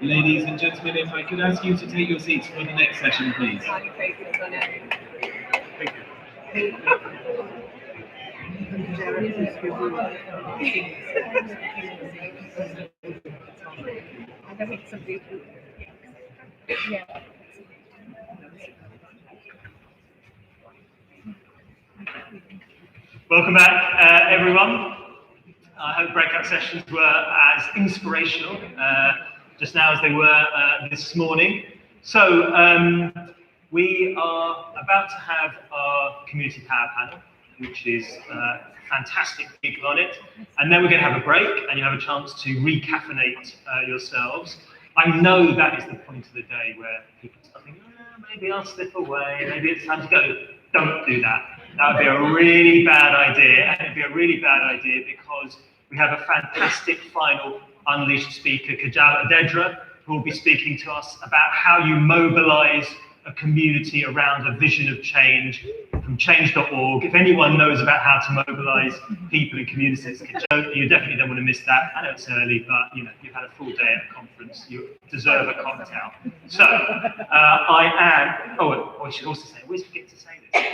Ladies and gentlemen, if I could ask you to take your seats for the next session, please. Welcome back, everyone. I hope breakout sessions were as inspirational just now as they were this morning. So we are about to have our community power panel, which is fantastic people on it. And then we're going to have a break and you have a chance to recaffeinate yourselves. I know that is the point of the day where people start thinking, maybe I'll slip away, maybe it's time to go. Don't do that. That would be a really bad idea. And it'd be a really bad idea because we have a fantastic final Unleashed speaker, Kajal Adedra, who will be speaking to us about how you mobilize a community around a vision of change from change.org. If anyone knows about how to mobilize people in communities, you definitely don't want to miss that. I know it's early, but you've had a full day at a conference. You deserve a cocktail. So I should also say, I always forget to say this.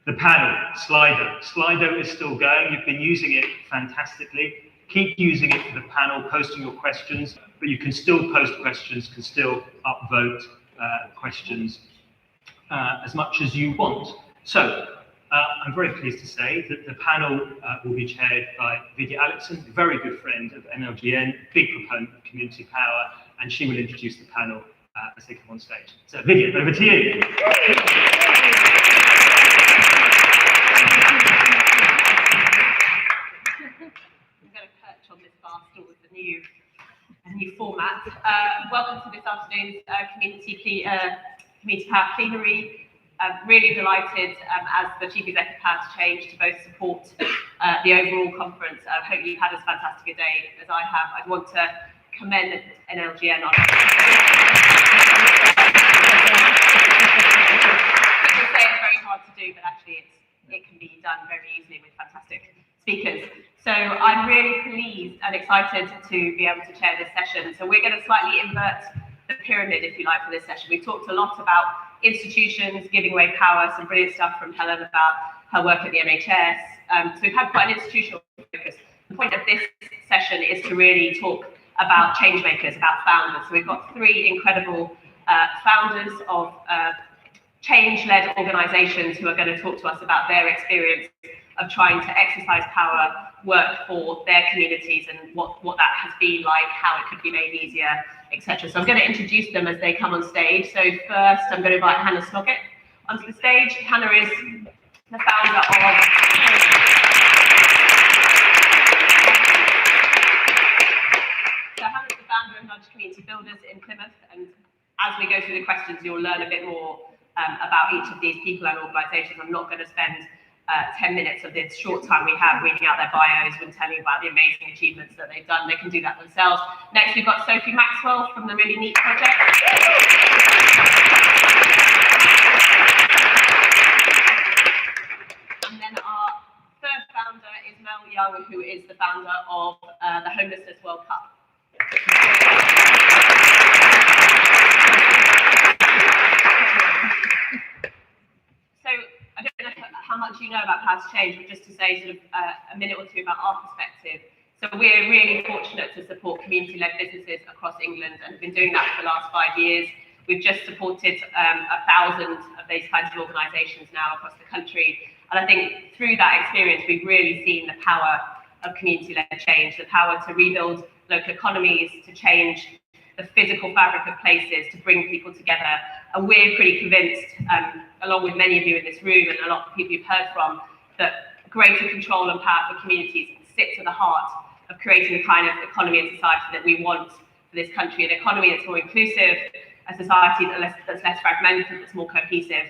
The panel, Slido. Slido is still going. You've been using it fantastically. Keep using it for the panel, posting your questions, but you can still post questions, can still upvote questions as much as you want. So I'm very pleased to say that the panel will be chaired by Vidya Alexson, a very good friend of NLGN, big proponent of community power, and she will introduce the panel as they come on stage. So Vidya, over to you. A new format. Welcome to this afternoon's community power plenary. Really delighted as the Chief Executive Power to Change to both support the overall conference. I hope you've had as fantastic a day as I have. I want to commend NLGN on it. People say it's very hard to do, but I'm really pleased and excited to be able to chair this session. So we're going to slightly invert the pyramid, if you like, for this session. We've talked a lot about institutions giving away power, some brilliant stuff from Helen about her work at the NHS. So we've had quite an institutional focus. The point of this session is to really talk about change makers, about founders. So we've got three incredible founders of change-led organisations who are going to talk to us about their experience of trying to exercise power, work for their communities, and what that has been like, how it could be made easier, etc. So I'm going to introduce them as they come on stage. So first, I'm going to invite Hannah Sloggett onto the stage. Hannah is the founder of... So Hannah's the founder of Nudge Community Builders in Plymouth, and as we go through the questions, you'll learn a bit more about each of these people and organisations. I'm not going to spend 10 minutes of this short time we have reading out their bios and telling you about the amazing achievements that they've done. They can do that themselves. Next, we've got Sophie Maxwell from the Really Neat Project. And then our third founder is Mel Young, who is the founder of the Homelessness World Cup. So I don't know how much you know about Power to Change, but just to say sort of a minute or two about our perspective. So we're really fortunate to support community-led businesses across England and have been doing that for the last 5 years. We've just supported 1,000 of these kinds of organisations now across the country. And I think through that experience, we've really seen the power of community-led change, the power to rebuild local economies, to change the physical fabric of places, to bring people together. And we're pretty convinced, along with many of you in this room and a lot of people you've heard from, that greater control and power for communities sits at the heart of creating the kind of economy and society that we want for this country, an economy that's more inclusive, a society that's less fragmented, that's more cohesive,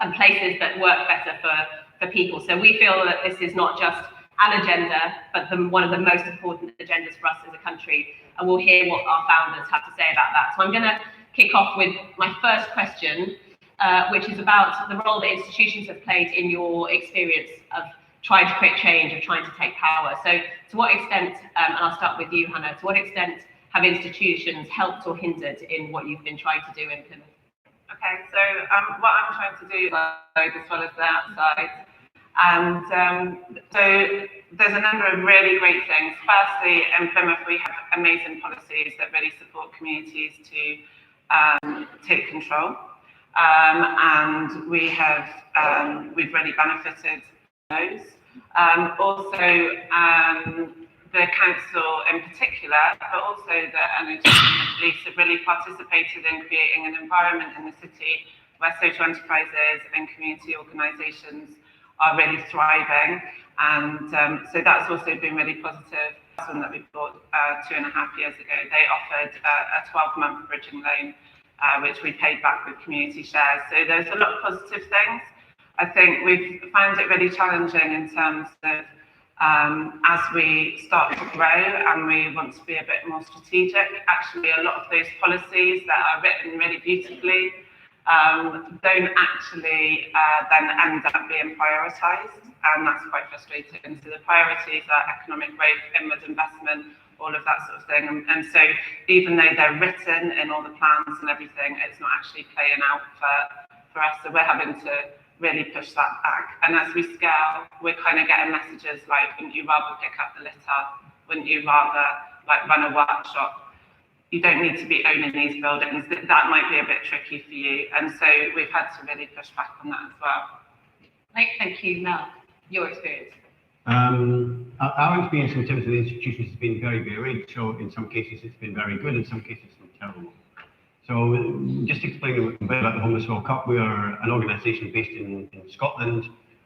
and places that work better for people. So we feel that this is not just an agenda, but one of the most important agendas for us as a country. And we'll hear what our founders have to say about that. So I'm going to kick off with my first question, which is about the role that institutions have played in your experience of trying to create change, of trying to take power. So to what extent, and I'll start with you, Hannah, to what extent have institutions helped or hindered in what you've been trying to do in Plymouth? Okay, so what I'm trying to do is as well as the outside. And so there's a number of really great things. Firstly, in Plymouth, we have amazing policies that really support communities to take control. And we've really benefited those. Also, the council in particular, but also the NHS and the police have really participated in creating an environment in the city where social enterprises and community organisations are really thriving. And so that's also been really positive. That's one that we bought 2.5 years ago. They offered a 12-month bridging loan, which we paid back with community shares. So there's a lot of positive things. I think we've found it really challenging in terms of as we start to grow and we want to be a bit more strategic, actually a lot of those policies that are written really beautifully don't actually then end up being prioritised, and that's quite frustrating. So the priorities are economic growth, inward investment, all of that sort of thing. And so even though they're written in all the plans and everything, it's not actually playing out for us. So we're having to really push that back. And as we scale, we're kind of getting messages like, wouldn't you rather pick up the litter? Wouldn't you rather like run a workshop? You don't need to be owning these buildings. That might be a bit tricky for you. And so we've had to really push back on that as well. Thank you, Mel. Your experience? Our experience in terms of the institutions has been very varied. So in some cases it's been very good, in some cases it's been terrible. So just to explain a bit about the Homeless World Cup, we are an organisation based in Scotland.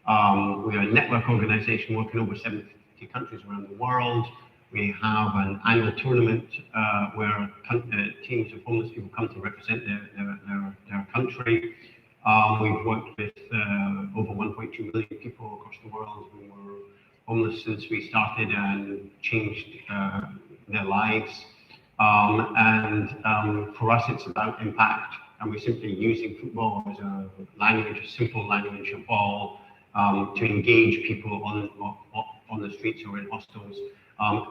We are a network organisation working over 70 countries around the world. We have an annual tournament where teams of homeless people come to represent their country. We've worked with over 1.2 million people across the world who were homeless since we started and changed their lives. For us, it's about impact, and we're simply using football as a simple language of all to engage people on the streets or in hostels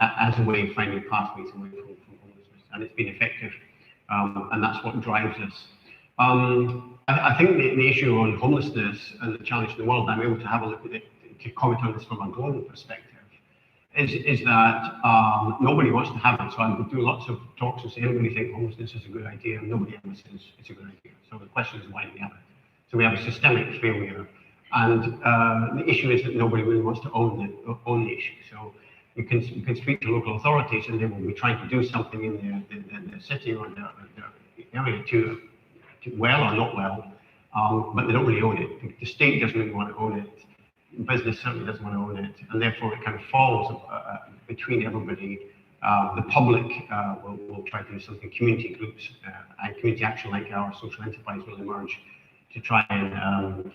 as a way of finding pathways away from homelessness, and it's been effective, and that's what drives us. I think the issue on homelessness and the challenge in the world, I'm able to have a look at it, to comment on this from a global perspective, is that nobody wants to have it. So I would do lots of talks and say, everybody think homelessness is a good idea, and nobody ever says it's a good idea. So the question is, why do we have it? So we have a systemic failure, and the issue is that nobody really wants to own the issue. So you can speak to local authorities, and they will be trying to do something in the city or the area to well or not well, but they don't really own it. The state doesn't really want to own it. Business certainly doesn't want to own it, and therefore it kind of falls between everybody. The public will try to do something. Community groups and community action like our social enterprise will emerge to try and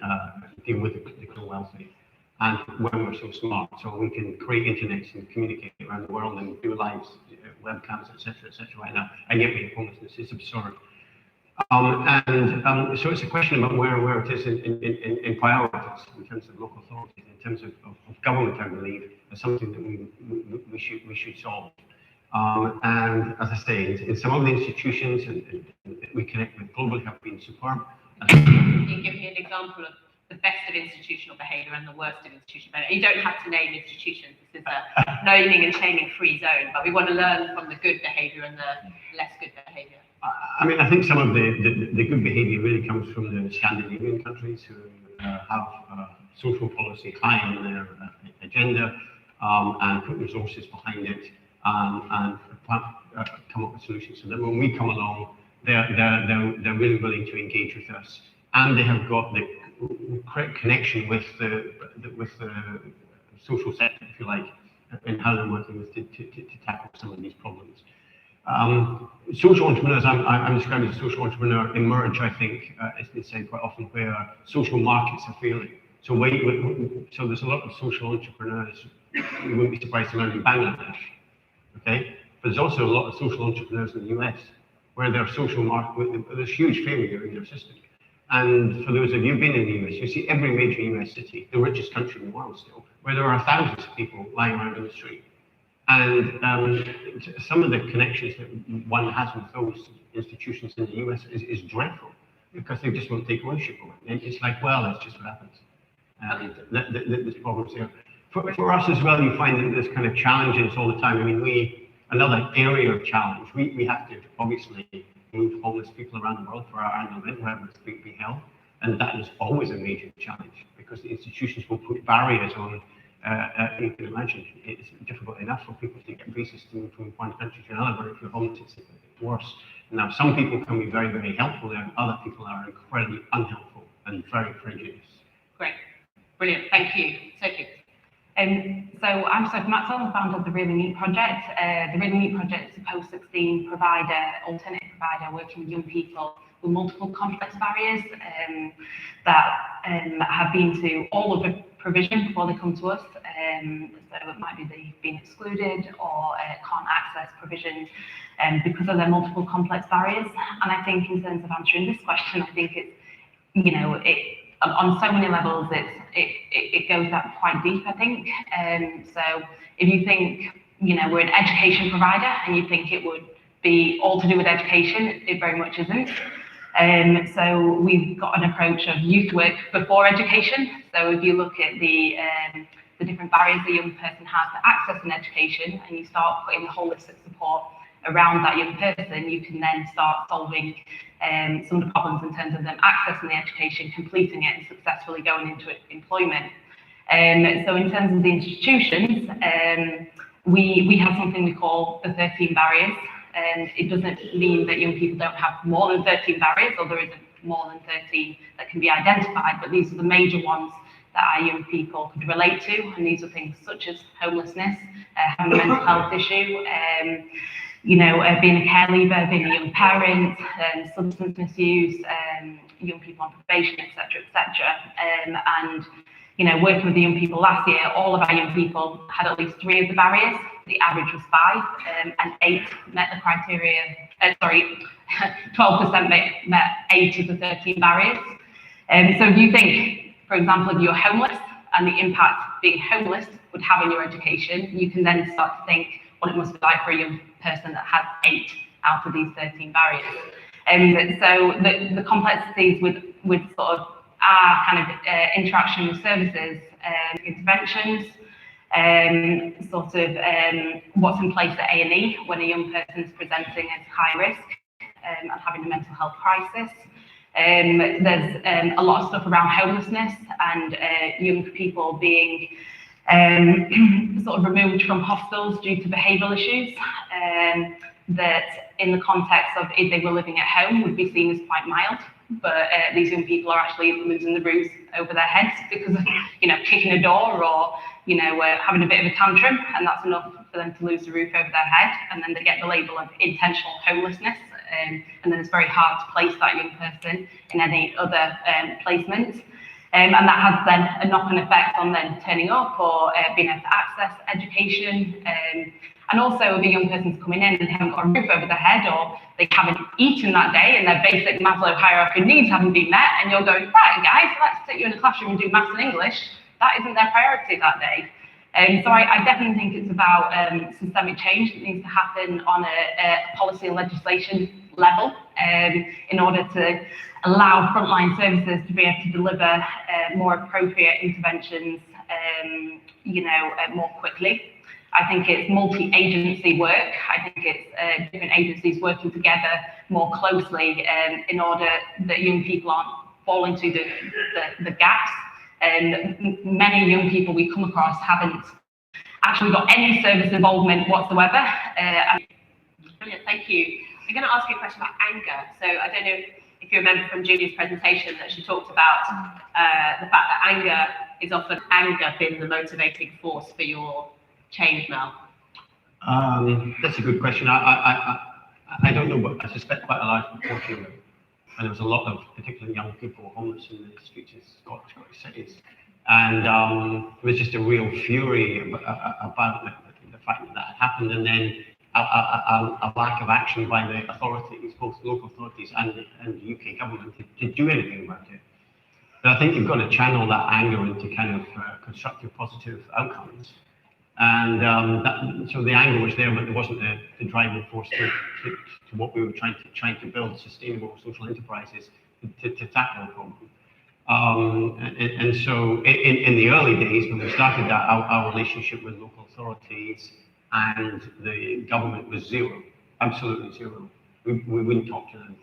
deal with the wealthy. And when we're so smart, so we can create internets and communicate around the world and do lives, webcams, etc., right now, and yet we have homelessness. It's absurd. So it's a question about where it is in priorities in terms of local authorities, in terms of government, I believe, is something that we should solve. And as I say, in some of the institutions that we connect with globally have been superb. Can you give me an example of the best of institutional behaviour and the worst of institutional behaviour? You don't have to name institutions. This is a naming and shaming free zone, but we want to learn from the good behaviour and the less good behaviour. I mean, I think some of the good behaviour really comes from the Scandinavian countries who have social policy high on their agenda and put resources behind it and come up with solutions. So that when we come along, they're really willing to engage with us, and they have got the correct connection with the social sector, if you like, and how they're working with to tackle some of these problems. Social entrepreneurs, I'm described as a social entrepreneur, emerge, I think, it's been said quite often, where social markets are failing. So there's a lot of social entrepreneurs, you wouldn't be surprised to learn, in Bangladesh, okay? But there's also a lot of social entrepreneurs in the US, where their social market, there's huge failure in their system. And for those of you who've been in the US, you see every major US city, the richest country in the world still, where there are thousands of people lying around in the street. And some of the connections that one has with those institutions in the US is dreadful, because they just won't take ownership of it. And it's like, well, that's just what happens. There's problems there. For us as well, you find that there's kind of challenges all the time. I mean, another area of challenge, we have to obviously move homeless people around the world for our annual event, wherever it's being held. And that is always a major challenge, because the institutions will put barriers on. You can imagine it's difficult enough for people to get visas to move from one country to another, but if you're homeless, it's worse. Now, some people can be very, very helpful there, and other people are incredibly unhelpful and very prejudiced. Great, brilliant, thank you. Sophie. So I'm Sophie Maxwell, I'm founder of the Really Neat Project. The Really Neat Project is a post-16 provider, alternative provider, working with young people with multiple complex barriers that have been to all of the provision before they come to us. So it might be they've been excluded or can't access provision because of their multiple complex barriers. And I think in terms of answering this question, I think it's, on so many levels, it goes that quite deep, I think. So if you think, we're an education provider and you think it would be all to do with education, it very much isn't. So we've got an approach of youth work before education. So if you look at the different barriers the young person has to access an education, and you start putting the holistic support around that young person, you can then start solving some of the problems in terms of them accessing the education, completing it, and successfully going into employment. So in terms of the institutions, we have something we call the 13 barriers. It doesn't mean that young people don't have more than 13 barriers, or there isn't more than 13 that can be identified, but these are the major ones that our young people could relate to, and these are things such as homelessness, having a mental health issue, being a care leaver, being a young parent, substance misuse, young people on probation, etc., etc. And working with the young people last year, all of our young people had at least 3 of the barriers. The average was 5, and 8 met the criteria. 12% met 8 of the 13 barriers. So if you think, for example, if you're homeless and the impact being homeless would have in your education, you can then start to think what it must be like for a young person that has 8 out of these 13 barriers. So the complexities with sort of our kind of interaction with services, interventions, sort of what's in place at A&E when a young person is presenting as high risk and having a mental health crisis. There's a lot of stuff around homelessness and young people being sort of removed from hostels due to behavioural issues that in the context of if they were living at home would be seen as quite mild, but these young people are actually losing the roof over their heads because of, kicking a door or, having a bit of a tantrum, and that's enough for them to lose the roof over their head, and then they get the label of intentional homelessness, and then it's very hard to place that young person in any other placement. And that has then a knock-on effect on them turning up or being able to access education. And also the young person's coming in and haven't got a roof over their head, or they haven't eaten that day and their basic Maslow hierarchy needs haven't been met, and you're going, right guys, let's sit you in a classroom and do maths and English. That isn't their priority that day. So I definitely think it's about systemic change that needs to happen on a policy and legislation level in order to allow frontline services to be able to deliver more appropriate interventions, more quickly. I think it's multi-agency work. I think it's different agencies working together more closely in order that young people aren't falling through the gaps. And many young people we come across haven't actually got any service involvement whatsoever. Brilliant, thank you. I'm going to ask you a question about anger. So I don't know if you remember from Julie's presentation that she talked about the fact that anger is often been the motivating force for your change, Mel? That's a good question. I don't know, but I suspect quite a large proportion of it. And there was a lot of particularly young people homeless in the streets of Scottish cities. And there was just a real fury about the fact that had happened, and then a lack of action by the authorities, both local authorities and the UK government, to do anything about it. But I think you've got to channel that anger into kind of constructive, positive outcomes. And so the anger was there, but there wasn't the driving force to what we were trying to build sustainable social enterprises to tackle the problem. And so in the early days, when we started that, our relationship with local authorities and the government was zero, absolutely zero. We wouldn't talk to them,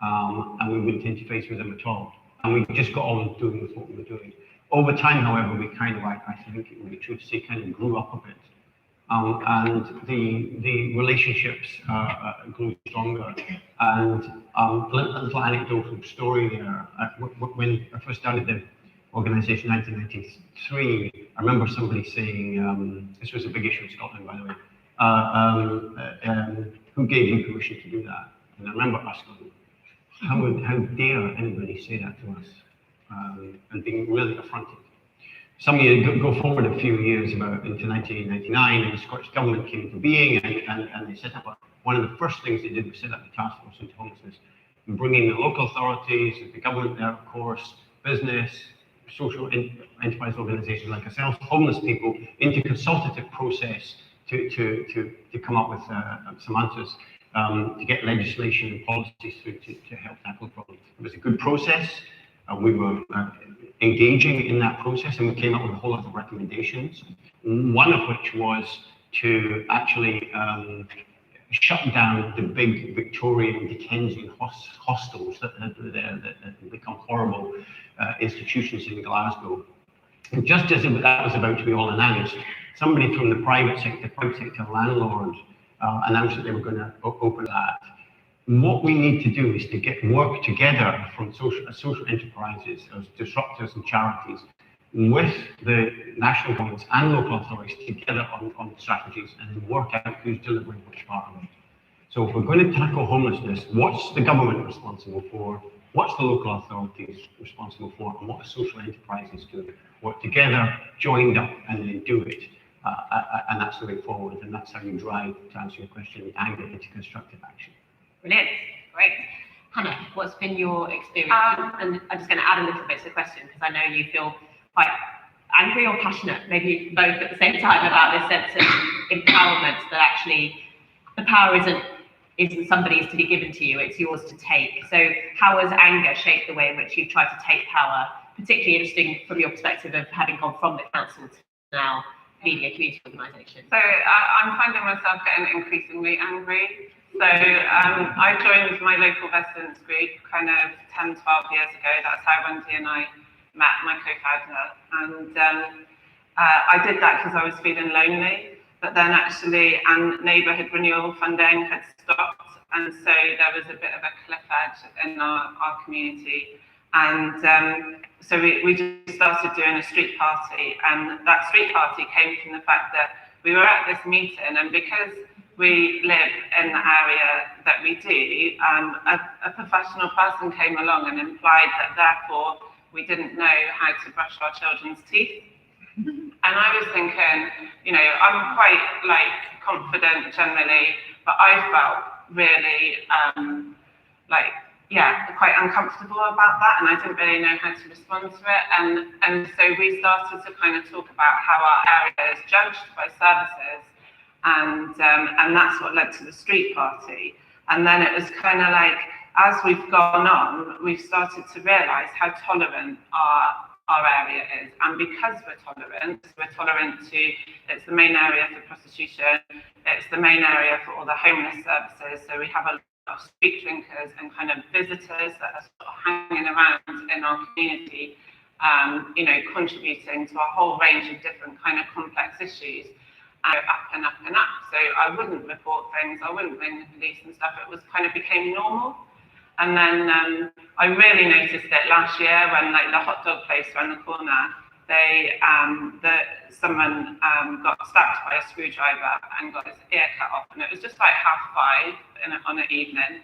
and we wouldn't interface with them at all. And we just got on doing with what we were doing. Over time, however, we kind of, I think it would be true to say, kind of grew up a bit. And the relationships grew stronger. And a little anecdotal story there. When I first started the organisation in 1993, I remember somebody saying, this was a big issue in Scotland, by the way, who gave you permission to do that? And I remember asking, how dare anybody say that to us? And being really affronted. Some years go forward a few years into 1999, and the Scottish Government came into being, and they set up one of the first things they did was set up the task force into homelessness, and bringing the local authorities, the government there, of course, business, social enterprise organisations like ourselves, homeless people, into consultative process to come up with some answers, to get legislation and policies through to help tackle problems. It was a good process. We were engaging in that process, and we came up with a whole lot of recommendations, one of which was to actually shut down the big Victorian Dickensian hostels that had become horrible institutions in Glasgow. And just as that was about to be all announced, somebody from the private sector landlord announced that they were going to open that. What we need to do is to work together from social enterprises, as disruptors and charities, with the national governments and local authorities together on strategies, and then work out who's delivering which part of it. So if we're going to tackle homelessness, what's the government responsible for? What's the local authorities responsible for? And what are social enterprises do? Work together, joined up, and then do it. And that's the way forward, and that's how you drive, to answer your question, anger into constructive action. Brilliant, great. Hannah, what's been your experience? And I'm just going to add a little bit to the question because I know you feel quite angry or passionate, maybe both at the same time, about this sense of empowerment, that actually the power isn't somebody's to be given to you, it's yours to take. So how has anger shaped the way in which you've tried to take power? Particularly interesting from your perspective of having gone from the council to now leading a community organisation. So I'm finding myself getting increasingly angry. So I joined my local residents group kind of 10, 12 years ago. That's how Wendy and I met, my co-founder. And I did that because I was feeling lonely. But then actually, neighbourhood renewal funding had stopped. And so there was a bit of a cliff edge in our community. And so we just started doing a street party. And that street party came from the fact that we were at this meeting, and because we live in the area that we do, a professional person came along and implied that therefore we didn't know how to brush our children's teeth. And I was thinking, you know, I'm quite like confident generally, but I felt really quite uncomfortable about that, and I didn't really know how to respond to it. And so we started to kind of talk about how our area is judged by services, and that's what led to the street party. And then it was kind of like, as we've gone on, we've started to realise how tolerant our area is. And because we're tolerant to, it's the main area for prostitution, it's the main area for all the homeless services. So we have a lot of street drinkers and kind of visitors that are sort of hanging around in our community, you know, contributing to a whole range of different kind of complex issues. Up and up and up. So I wouldn't report things, I wouldn't ring the police and stuff. It was kind of became normal. And then I really noticed it last year when, like, the hot dog place around the corner, someone got stabbed by a screwdriver and got his ear cut off, and it was just like 5:30 on an evening.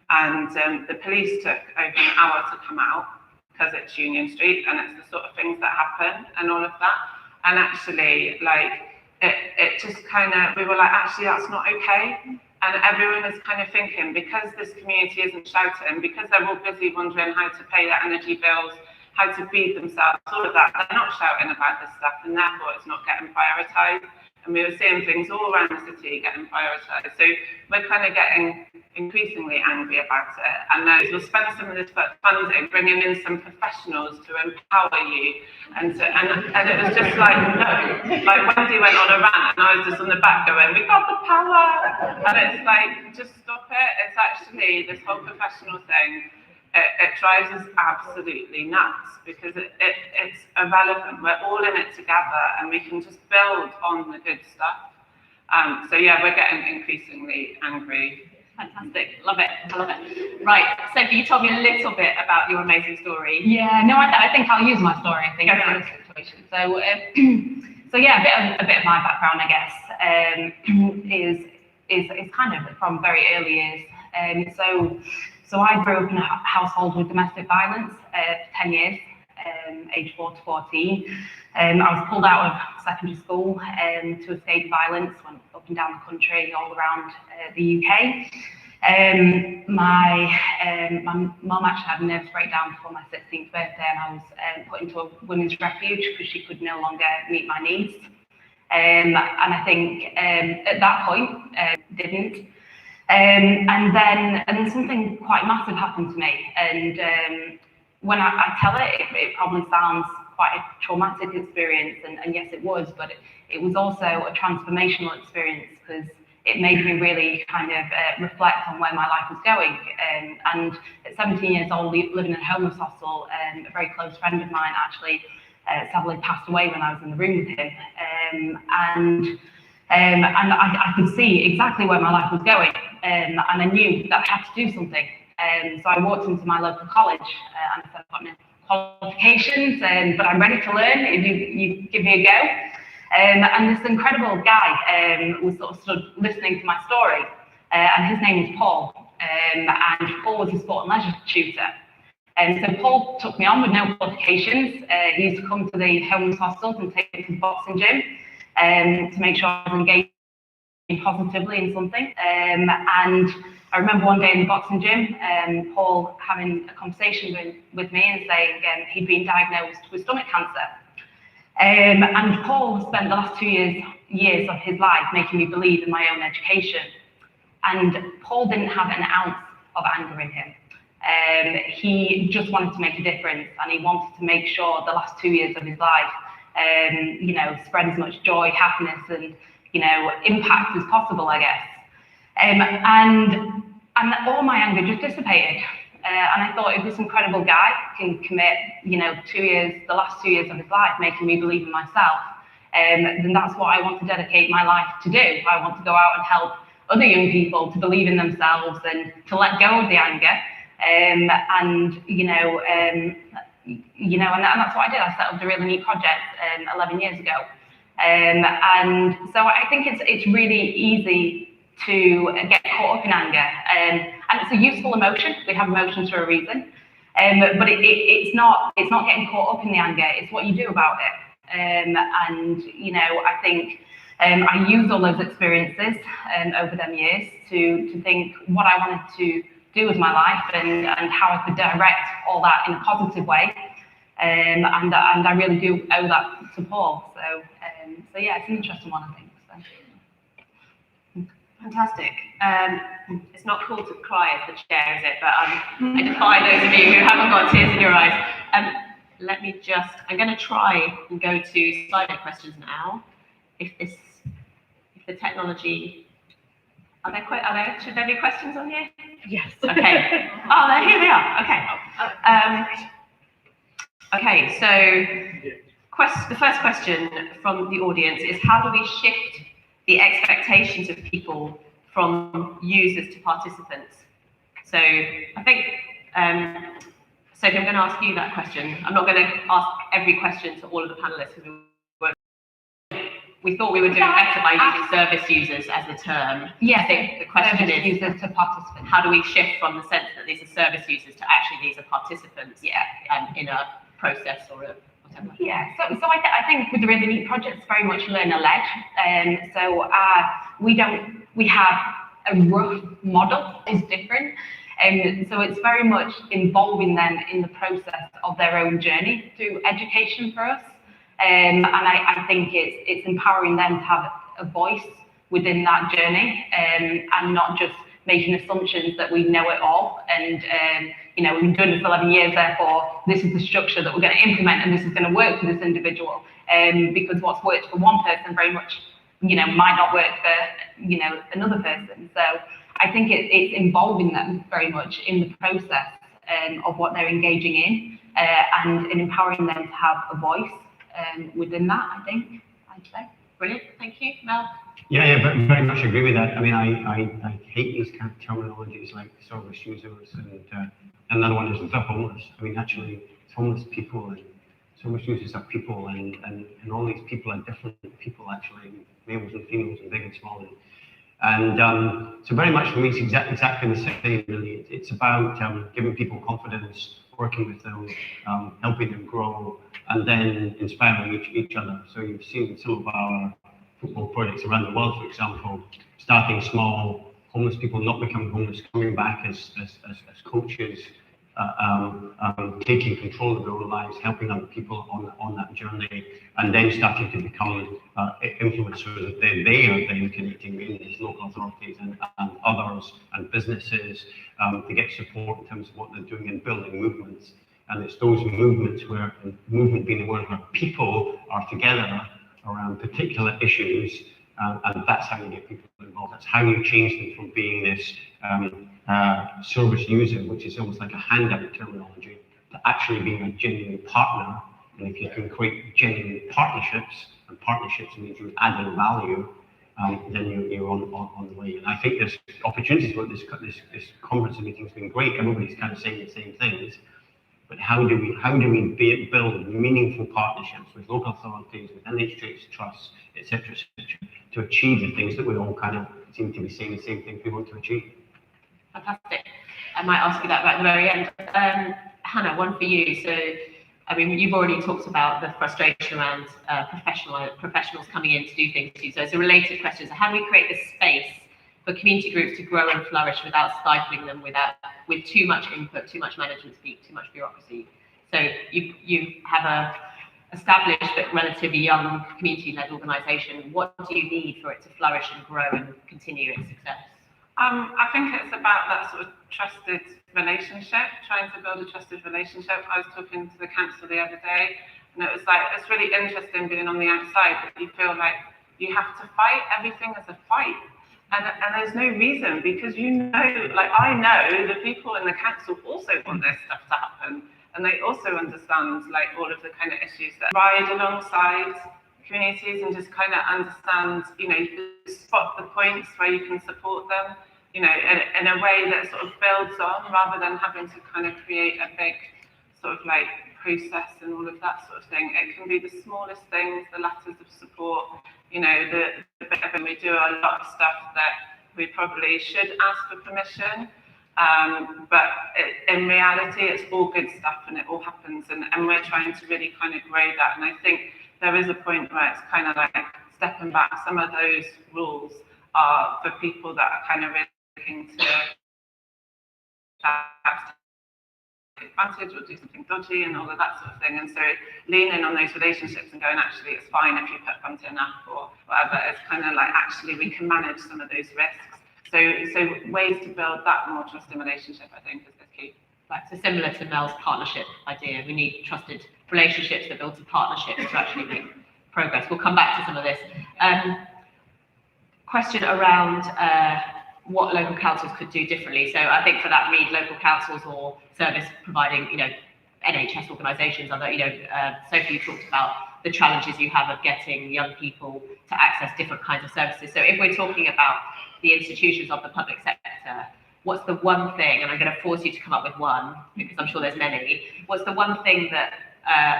And the police took over an hour to come out because it's Union Street and it's the sort of things that happen and all of that. And actually, like, it just kind of, we were like, actually, that's not okay. And everyone is kind of thinking, because this community isn't shouting, because they're all busy wondering how to pay their energy bills, how to feed themselves, all of that, they're not shouting about this stuff, and therefore it's not getting prioritised. And we were seeing things all around the city getting prioritised. So we're kind of getting increasingly angry about it. And then we'll spend some of this funding bringing in some professionals to empower you. And it was just like, no. Like Wendy went on a rant and I was just on the back going, we got the power. And it's like, just stop it. It's actually this whole professional thing. It drives us absolutely nuts because it's irrelevant. We're all in it together and we can just build on the good stuff. So yeah, we're getting increasingly angry. Fantastic, love it, I love it. Right, so can you tell me a little bit about your amazing story? Yeah, no, I think I'll use my story, I think, in this situation. So yeah, a bit of my background, I guess, is kind of from very early years. So I grew up in a household with domestic violence for 10 years, age 4 to 14. I was pulled out of secondary school to escape violence, went up and down the country, all around the UK. My mum actually had a nervous breakdown before my 16th birthday, and I was put into a women's refuge because she could no longer meet my needs. And I think at that point, didn't. And then something quite massive happened to me. And when I tell it probably sounds quite a traumatic experience, and yes, it was, but it was also a transformational experience because it made me really kind of reflect on where my life was going. And at 17 years old, living in a homeless hostel, a very close friend of mine actually sadly passed away when I was in the room with him. And I could see exactly where my life was going, and I knew that I had to do something. So I walked into my local college and I said, I've got no qualifications, but I'm ready to learn if you give me a go. And this incredible guy was sort of stood listening to my story, and his name was Paul, and Paul was a sport and leisure tutor. And so Paul took me on with no qualifications. He used to come to the homeless hostels and take me to the boxing gym to make sure I was engaged positively in something. And I remember one day in the boxing gym, Paul having a conversation with me and saying he'd been diagnosed with stomach cancer. And Paul spent the last 2 years of his life making me believe in my own education. And Paul didn't have an ounce of anger in him. He just wanted to make a difference, and he wanted to make sure the last 2 years of his life, spread as much joy, happiness, and impact as possible, I guess. And all my anger just dissipated. And I thought, if this incredible guy can commit, the last 2 years of his life, making me believe in myself, then that's what I want to dedicate my life to do. I want to go out and help other young people to believe in themselves and to let go of the anger. And that's what I did. I set up the Really Neat Project 11 years ago. And so I think it's really easy to get caught up in anger. And it's a useful emotion. We have emotions for a reason. But it's not getting caught up in the anger. It's what you do about it. I think I used all those experiences over them years to think what I wanted to do with my life and how I could direct all that in a positive way. And I really do owe that to Paul. So yeah, it's an interesting one, I think. So. Fantastic. It's not cool to cry as the chair, is it? But I defy those of you who haven't got tears in your eyes. I'm going to try and go to Slido questions now. If the technology, should there be questions on here? Yes. Okay. Oh, here they are. Okay. Okay, so the first question from the audience is, how do we shift the expectations of people from users to participants? So I think, Sophie, I'm going to ask you that question. I'm not going to ask every question to all of the panelists because we thought we were doing better by using service users as the term. Yeah, I think the question is, users to participants. how do we shift from the sense that these are service users to actually these are participants in a process or a whatever? Yeah, so I think with the Really Neat Project, it's very much learner-led. We have a rough model is different. So it's very much involving them in the process of their own journey through education for us. And I think it's empowering them to have a voice within that journey, and not just making assumptions that we know it all. And we've been doing this 11 years, therefore this is the structure that we're going to implement, and this is going to work for this individual. Because what's worked for one person very much, might not work for another person. So I think it's involving them very much in the process of what they're engaging in, and empowering them to have a voice within that, I think, I'd say. Brilliant, thank you. Mel? Yeah, very much agree with that. I mean, I hate these kind of terminologies like service users and another one is the homeless. I mean, actually, it's homeless people and service users are people, and all these people are different people, actually, males and females and big and small. And so very much for me, it's exactly the same, really. It's about giving people confidence, working with them, helping them grow, and then inspiring each other. So you've seen some of our football projects around the world, for example, starting small, homeless people not becoming homeless, coming back as coaches, taking control of their own lives, helping other people on that journey, and then starting to become influencers that they are then connecting with these local authorities and others and businesses to get support in terms of what they're doing in building movements. And it's those movements where, movement being the word, where people are together around particular issues, and that's how you get people involved. That's how you change them from being this service user, which is almost like a handout terminology, to actually being a genuine partner. And if you can create genuine partnerships, and partnerships means you're adding value, then you're on the way. And I think there's opportunities where this conference and meeting has been great. Everybody's kind of saying the same things. But how do we build meaningful partnerships with local authorities, with NHS trusts, etc., to achieve the things that we all kind of seem to be saying the same things we want to achieve? Fantastic. I might ask you that right at the very end. Hannah, one for you. So, I mean, you've already talked about the frustration around professionals coming in to do things to you. So it's a related question. So how do we create the space for community groups to grow and flourish without stifling them, with too much input, too much management speak, too much bureaucracy? So you have a established but relatively young community-led organisation, what do you need for it to flourish and grow and continue its success? I think it's about that sort of trusted relationship, trying to build a trusted relationship. I was talking to the council the other day, and it was like, it's really interesting being on the outside, but you feel like you have to fight. Everything is a fight. And there's no reason, because you know, like I know the people in the council also want this stuff to happen. And they also understand like all of the kind of issues that ride alongside communities, and just kind of understand, you know, you can spot the points where you can support them, you know, in a way that sort of builds on, rather than having to kind of create a big sort of like process and all of that sort of thing. It can be the smallest things, the letters of support, you know, the bit of, and we do a lot of stuff that we probably should ask for permission. But in reality, it's all good stuff and it all happens, and we're trying to really kind of grow that. And I think there is a point where it's kind of like stepping back. Some of those rules are for people that are kind of really looking to take advantage or do something dodgy and all of that sort of thing. And so leaning on those relationships and going, actually, it's fine if you put bunting in an app or whatever. It's kind of like, actually, we can manage some of those risks. So ways to build that more trusting relationship, I think, is key. Right, so similar to Mel's partnership idea, we need trusted relationships that build to partnerships to actually make progress. We'll come back to some of this. Question around what local councils could do differently. So I think for that, read local councils or service providing, you know, NHS organisations. Other, you know, Sophie, you talked about the challenges you have of getting young people to access different kinds of services. So if we're talking about the institutions of the public sector, what's the one thing, and I'm going to force you to come up with one, because I'm sure there's many, what's the one thing that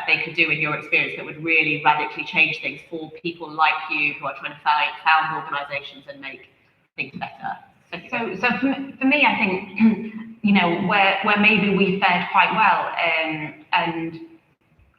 they could do in your experience that would really radically change things for people like you who are trying to found organisations and make things better? So for me, I think, you know, where maybe we fared quite well, and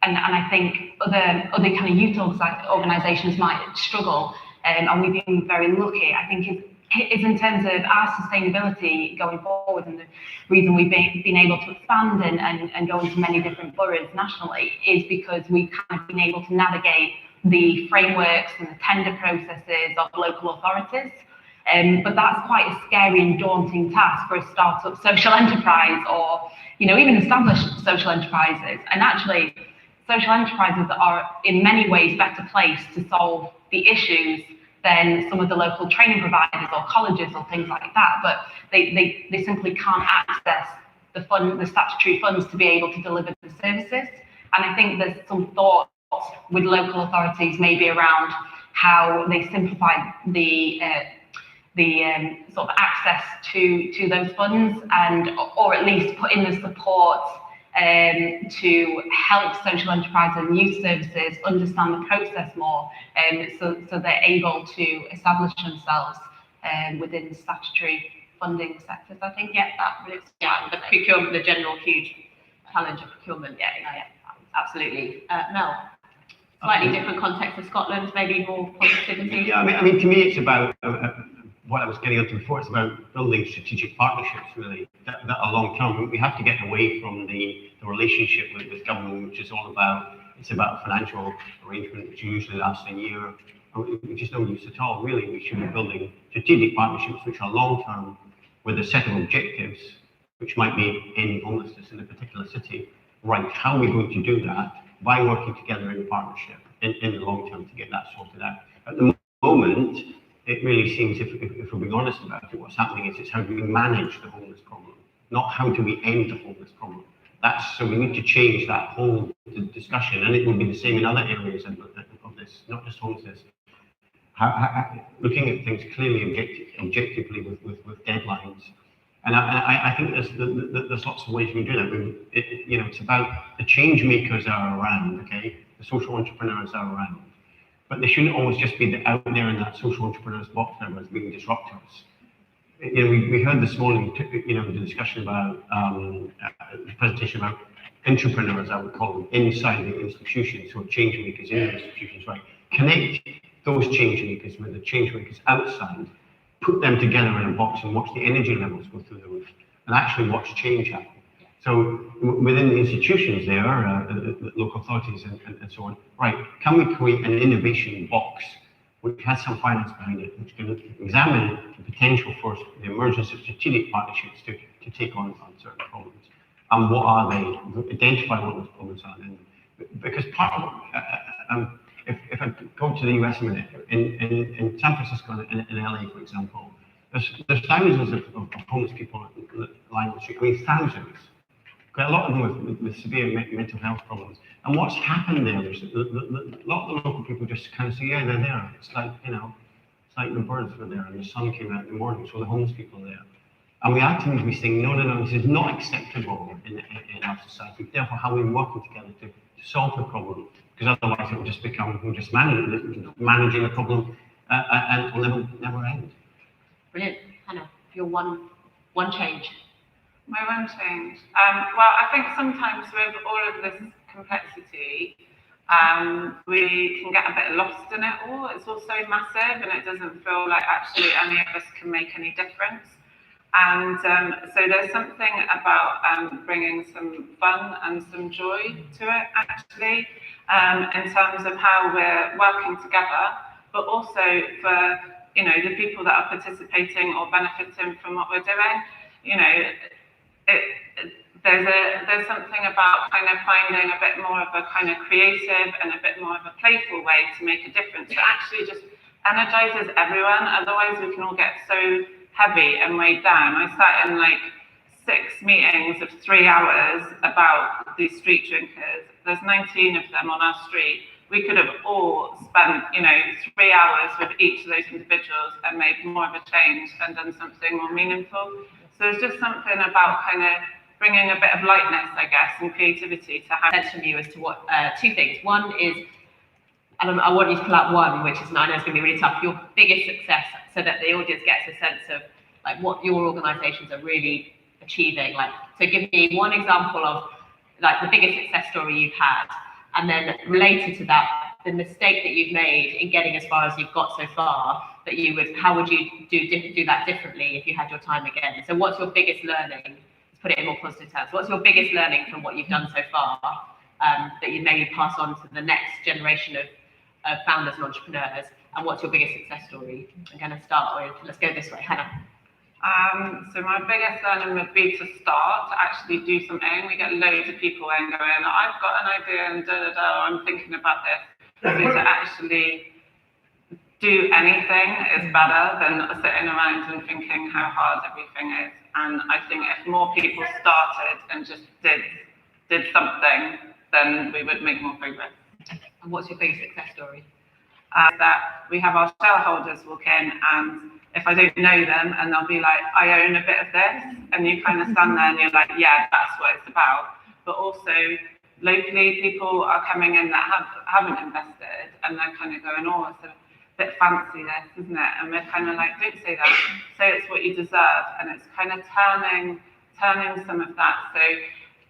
I think other kind of youth organisations might struggle, and we've been very lucky, I think, is in terms of our sustainability going forward, and the reason we've been able to expand and go into many different boroughs nationally is because we've kind of been able to navigate the frameworks and the tender processes of local authorities. But that's quite a scary and daunting task for a startup social enterprise, or, you know, even established social enterprises. And actually, social enterprises are in many ways better placed to solve the issues than some of the local training providers or colleges or things like that. But they simply can't access the statutory funds to be able to deliver the services. And I think there's some thought with local authorities maybe around how they simplify the sort of access to those funds, and or at least put in the support to help social enterprise and youth services understand the process more, so they're able to establish themselves within statutory funding sectors. I think, yeah, that really, yeah, the procurement, the general huge challenge of procurement. Yeah, absolutely. Mel, slightly different context of Scotland, maybe more positivity. Yeah, I mean, to me, it's about what I was getting into before. It's about building strategic partnerships, really, that are long term. We have to get away from the relationship with government, which is all about, it's about financial arrangement, which usually lasts a year, which is no use at all. Really, we should be building strategic partnerships which are long term, with a set of objectives, which might be ending homelessness in a particular city. Right, how are we going to do that? By working together in partnership in the long term to get that sorted out. At the moment, it really seems, if we're being honest about it, what's happening is it's how do we manage the homeless problem, not how do we end the homeless problem. So we need to change that whole discussion, and it will be the same in other areas of this, not just homelessness. Looking at things clearly, objectively with deadlines. And I think there's lots of ways we can do that. It's about the change makers are around, okay? The social entrepreneurs are around. But they shouldn't always just be out there in that social entrepreneurs box now as being disruptors. You know, we heard this morning, the discussion about the presentation about entrepreneurs, I would call them, inside the institutions, who are change makers in the institutions, right? Connect those change makers with the change makers outside, put them together in a box and watch the energy levels go through the roof, and actually watch change happen. So within the institutions there, local authorities and so on, right, can we create an innovation box which has some finance behind it, which can examine the potential for the emergence of strategic partnerships to take on certain problems? And what are they? Identify what those problems are. And because part of, if I go to the US a minute, in San Francisco and in LA, for example, there's thousands of homeless people lying on the street. I mean, thousands. Quite a lot of them with severe mental health problems. And what's happened there is a lot of the local people just kind of say, yeah, they're there. It's like, you know, it's like the birds were there and the sun came out in the morning, so the homeless people are there. And we actively be saying, no, this is not acceptable in our society. Therefore, how are we working together to solve the problem? Because otherwise it will just become, we're just managing the problem and it will never end. Brilliant. Hannah, your one change. My one change. Well, I think sometimes with all of this complexity, we can get a bit lost in it all. It's all so massive and it doesn't feel like actually any of us can make any difference. And so there's something about bringing some fun and some joy to it, actually, in terms of how we're working together, but also for, you know, the people that are participating or benefiting from what we're doing. You know, there's something about kind of finding a bit more of a kind of creative and a bit more of a playful way to make a difference that actually just energizes everyone. Otherwise, we can all get so heavy and weighed down. I sat in like 6 meetings of 3 hours about these street drinkers. There's 19 of them on our street. We could have all spent, you know, 3 hours with each of those individuals and made more of a change and done something more meaningful. So there's just something about kind of bringing a bit of lightness, I guess, and creativity to have. Sense from you as to what two things. One is, and I want you to pull out one, which is, I know it's going to be really tough, your biggest success, so that the audience gets a sense of like what your organisations are really achieving. Like, so give me one example of like the biggest success story you've had, and then related to that, the mistake that you've made in getting as far as you've got so far, that you would, how would you do that differently if you had your time again? So what's your biggest learning? Let's put it in more positive terms. What's your biggest learning from what you've done so far that you maybe pass on to the next generation of founders and entrepreneurs? And what's your biggest success story? I'm going to start with, let's go this way, Hannah. So my biggest learning would be to start, to actually do something. We get loads of people in going, I've got an idea and I'm thinking about this. So to actually do anything is better than sitting around and thinking how hard everything is. And I think if more people started and just did something, then we would make more progress. And what's your biggest success story? That we have our shareholders walk in, and if I don't know them, and they'll be like, I own a bit of this, and you kind of stand there and you're like, yeah, that's what it's about. But also locally, people are coming in that haven't invested, and they're kind of going, oh, it's a bit fancy this, isn't it? And we're kind of like, don't say that, say it's what you deserve. And it's kind of turning some of that. So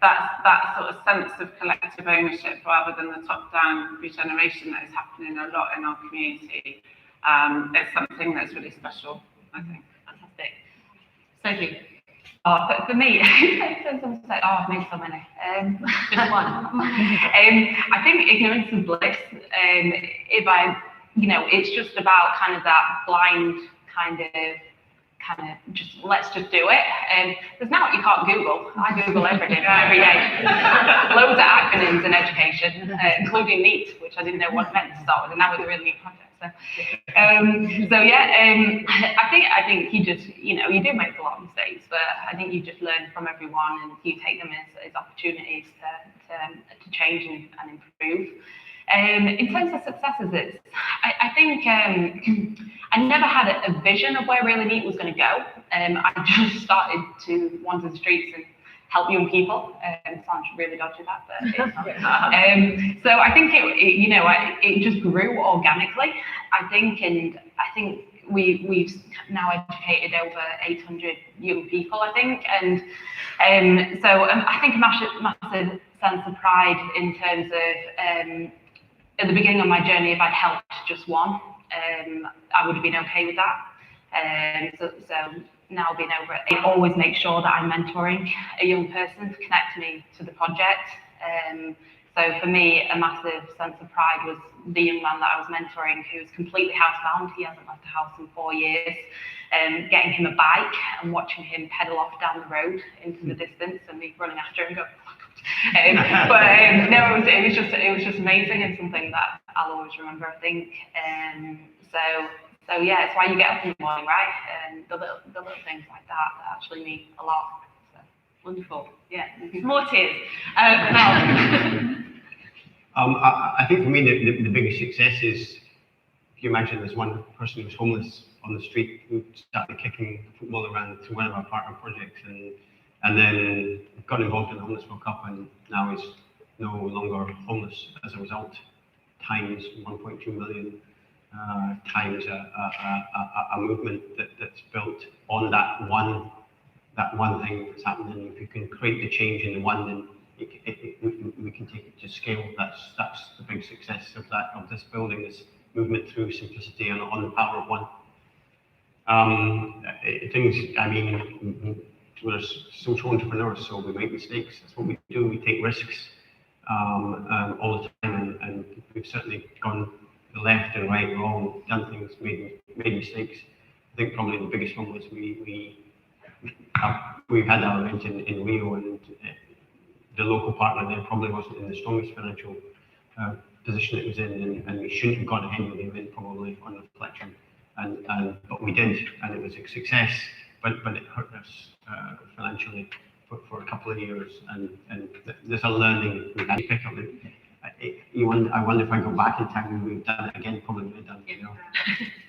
that sort of sense of collective ownership rather than the top-down regeneration that is happening a lot in our community. It's something that's really special, I think. Fantastic. Thank you. For me, I've made so many. Just one. I think ignorance is bliss. It's just about kind of that blind kind of just let's just do it. There's now you can't Google. I Google everything every day. Loads of acronyms in education, including NEAT, which I didn't know what it meant to start with, and that was a really neat project. I think you just, you do make a lot of mistakes, but I think you just learn from everyone and you take them as opportunities to change and improve. In terms of successes, I think I never had a vision of where Really Neat was going to go. I just started to wander the streets and help young people. It sounds really dodgy that, but it's not. So I think it just grew organically. I think we've now educated over 800 young people. I think, and so I think a massive sense of pride in terms of. At the beginning of my journey, if I'd helped just one, I would have been okay with that. So now been over it, I always make sure that I'm mentoring a young person to connect me to the project. So for me, a massive sense of pride was the young man that I was mentoring, who's completely housebound. He hasn't left the house in 4 years. Getting him a bike and watching him pedal off down the road into the distance, and me running after him, going. No, it was just amazing, and something that I'll always remember, I think. So yeah, it's why you get up in the morning, right? And the little things like that actually mean a lot. So Wonderful. Yeah. More tears. I think for me, the biggest success is, if you imagine there's one person who's homeless on the street who started kicking football around to one of our partner projects, and then got involved in the Homeless World Cup, and now is no longer homeless as a result, times 1.2 million, times a movement that's built on that one thing that's happening. If you can create the change in the one, then we can take it to scale. That's the big success of this building, this movement through simplicity and on the power of one. We're social entrepreneurs, so we make mistakes. That's what we do. We take risks all the time, and we've certainly gone the left and right, wrong, done things, made mistakes. I think probably the biggest one was we had our event in Rio, and the local partner there probably wasn't in the strongest financial position it was in, and we shouldn't have gone ahead with the event probably on reflection, but we did, and it was a success. But it hurt us financially for a couple of years, and there's a learning we had to pick up. I wonder if I go back in time and we've done it again, probably would have done it. You know,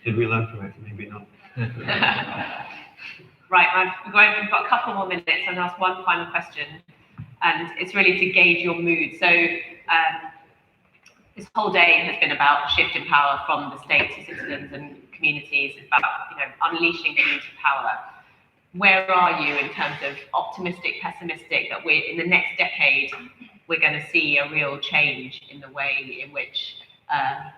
did we learn from it? Maybe not. Right, we've got a couple more minutes. I'm going to ask one final question, and it's really to gauge your mood. So this whole day has been about shifting power from the state to citizens and communities. It's about unleashing community power. Where are you in terms of optimistic, pessimistic, that we're in the next decade we're going to see a real change in the way in which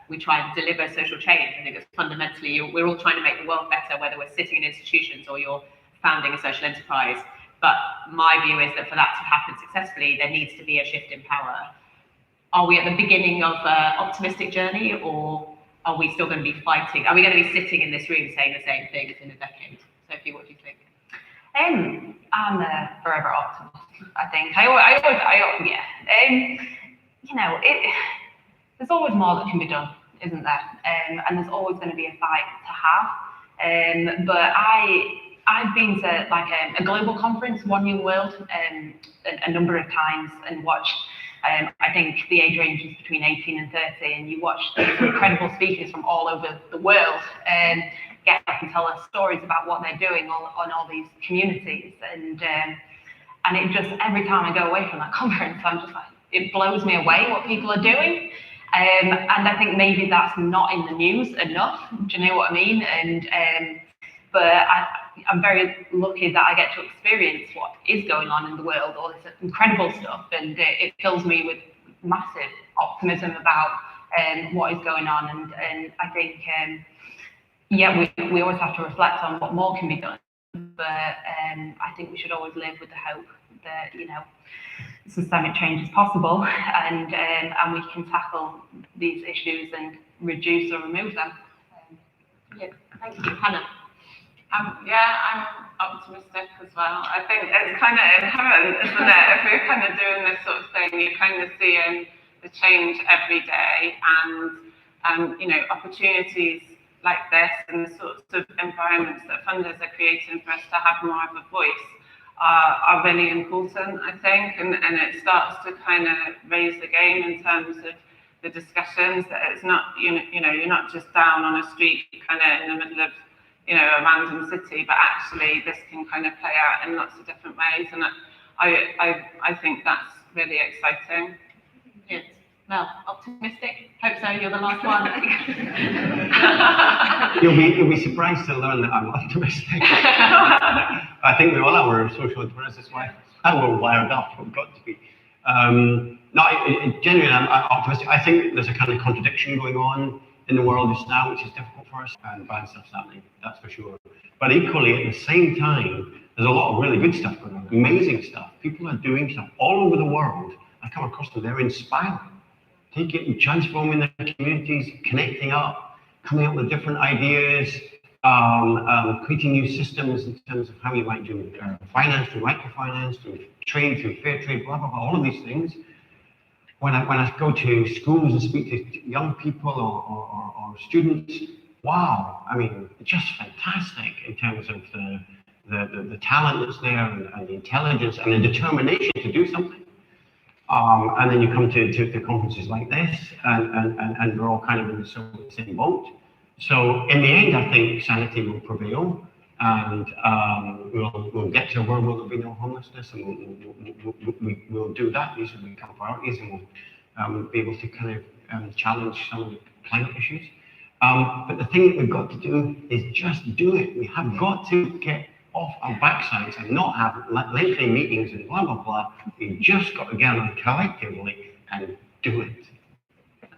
we try and deliver social change? I think it's fundamentally, we're all trying to make the world better, whether we're sitting in institutions or you're founding a social enterprise. But my view is that for that to happen successfully, there needs to be a shift in power. Are we at the beginning of an optimistic journey, or are we still going to be fighting? Are we going to be sitting in this room saying the same things in a decade? Sophie, what do you think? I'm a forever optimist, I think. There's always more that can be done, isn't there? And there's always going to be a fight to have. But I've been to like a global conference, One Young World, a number of times, and watched. I think the age range is between 18 and 30, and you watch these incredible speakers from all over the world get up and tell us stories about what they're doing on all these communities, and it just, every time I go away from that conference, I'm just like, it blows me away what people are doing, and I think maybe that's not in the news enough. Do you know what I mean? But I'm very lucky that I get to experience what is going on in the world, all this incredible stuff, and it fills me with massive optimism about what is going on, and I think we always have to reflect on what more can be done, but I think we should always live with the hope that systemic change is possible, and we can tackle these issues and reduce or remove them. Thank you, Hannah. I'm optimistic as well. I think it's kind of inherent, isn't it? If we're kind of doing this sort of thing, you're kind of seeing the change every day, and opportunities like this and the sorts of environments that funders are creating for us to have more of a voice are really important, I think, and it starts to kind of raise the game in terms of the discussions, that it's not, you're not just down on a street kind of in the middle of a random city, but actually this can kind of play out in lots of different ways, and I think that's really exciting. Yes. Well, optimistic. Hope so. You're the last one. You'll be surprised to learn that I'm optimistic. I think we all are. We're social entrepreneurs. That's why we're wired up. We've got to be. Genuinely, I'm optimistic. I think there's a kind of contradiction going on in the world just now, which is difficult for us, and bad stuff's happening, that's for sure. But equally, at the same time, there's a lot of really good stuff going on, amazing stuff. People are doing stuff all over the world. I come across them, they're inspiring. Taking, transforming their communities, connecting up, coming up with different ideas, creating new systems in terms of how you might do finance, through microfinance, through trade, through fair trade, blah, blah, blah, all of these things. When I go to schools and speak to young people or students, wow, I mean, just fantastic in terms of the talent that's there and the intelligence and the determination to do something. And then you come to conferences like this, and we're all kind of in the same boat. So in the end, I think sanity will prevail, and we'll get to a world where there'll be no homelessness, and we'll do that. These will become priorities, and we'll be able to kind of challenge some of the climate issues. But the thing that we've got to do is just do it. We have got to get off our backsides and not have lengthy meetings and blah, blah, blah. We've just got to get on collectively and do it.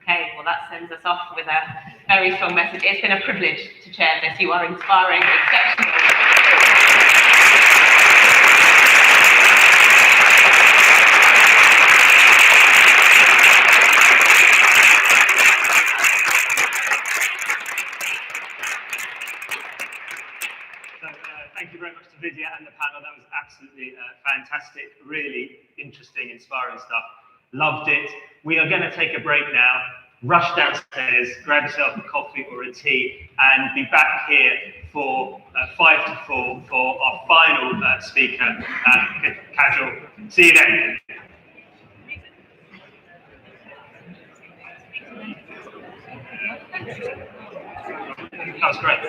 Okay, well, that sends us off with a very strong message. It's been a privilege to chair this. You are inspiring, exceptional. Thank you very much to Vidya and the panel. That was absolutely fantastic, really interesting, inspiring stuff. Loved it. We are going to take a break now, rush downstairs, grab yourself a coffee or a tea, and be back here for 5 to 4 for our final speaker, Kajal. See you then. That was great.